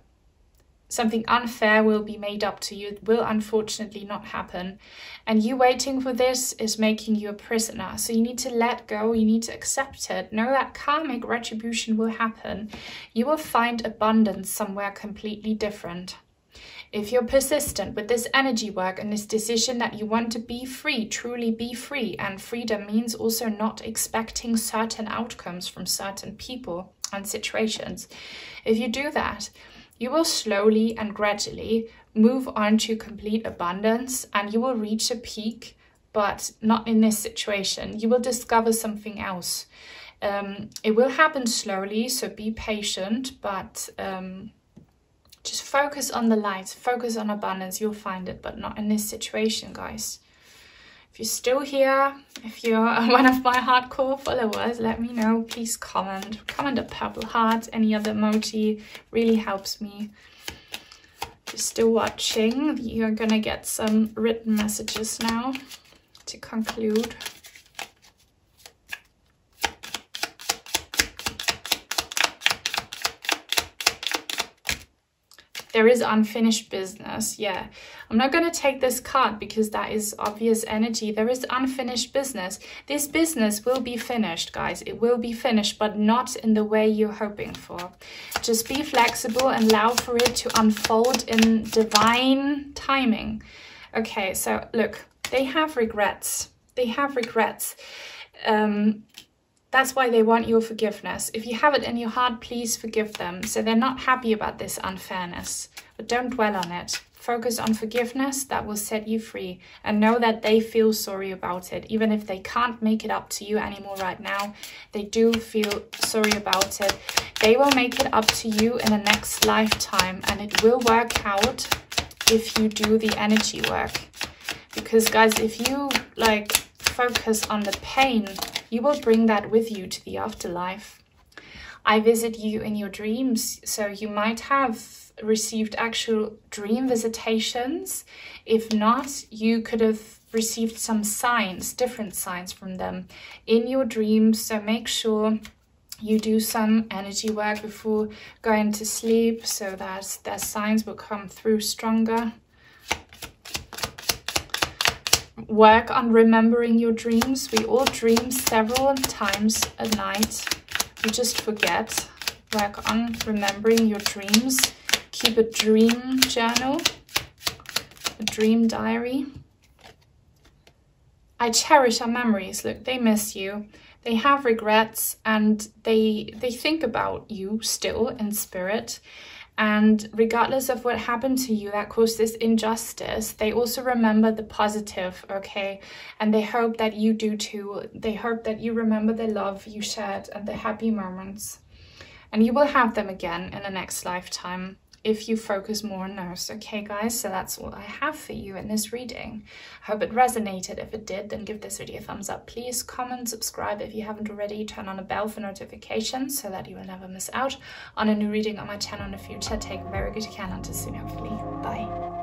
something unfair will be made up to you. It will unfortunately not happen. And you waiting for this is making you a prisoner. So you need to let go. You need to accept it. Know that karmic retribution will happen. You will find abundance somewhere completely different. If you're persistent with this energy work and this decision that you want to be free, truly be free, and freedom means also not expecting certain outcomes from certain people and situations. If you do that, you will slowly and gradually move on to complete abundance, and you will reach a peak, but not in this situation. You will discover something else. It will happen slowly, so be patient, but just focus on the light, focus on abundance. You'll find it, but not in this situation, guys. If you're still here, if you're one of my hardcore followers, let me know. Please comment a purple heart, any other emoji, really helps me. If you're still watching, you're gonna get some written messages now to conclude. There is unfinished business. Yeah, I'm not going to take this card because that is obvious energy. There is unfinished business. This business will be finished, guys. It will be finished, but not in the way you're hoping for. Just be flexible and allow for it to unfold in divine timing. Okay, so look, they have regrets. They have regrets. That's why they want your forgiveness. If you have it in your heart, please forgive them. So they're not happy about this unfairness, but don't dwell on it. Focus on forgiveness. That will set you free, and know that they feel sorry about it. Even if they can't make it up to you anymore right now, they do feel sorry about it. They will make it up to you in the next lifetime, and it will work out if you do the energy work. Because guys, if you focus on the pain, you will bring that with you to the afterlife. I visit you in your dreams, so you might have received actual dream visitations. If not, you could have received some signs, different signs from them in your dreams. So make sure you do some energy work before going to sleep so that their signs will come through stronger. Work on remembering your dreams. We all dream several times a night. You just forget. Work on remembering your dreams. Keep a dream journal, a dream diary. I cherish our memories. Look, they miss you. They have regrets, and they think about you still in spirit. And regardless of what happened to you that caused this injustice, they also remember the positive, okay? And they hope that you do too. They hope that you remember the love you shared and the happy moments. And you will have them again in the next lifetime if you focus more on those. Okay, guys, so that's all I have for you in this reading. I hope it resonated. If it did, then give this video a thumbs up. Please comment, subscribe if you haven't already. Turn on the bell for notifications so that you will never miss out on a new reading on my channel in the future. Take very good care, until soon, hopefully. Bye.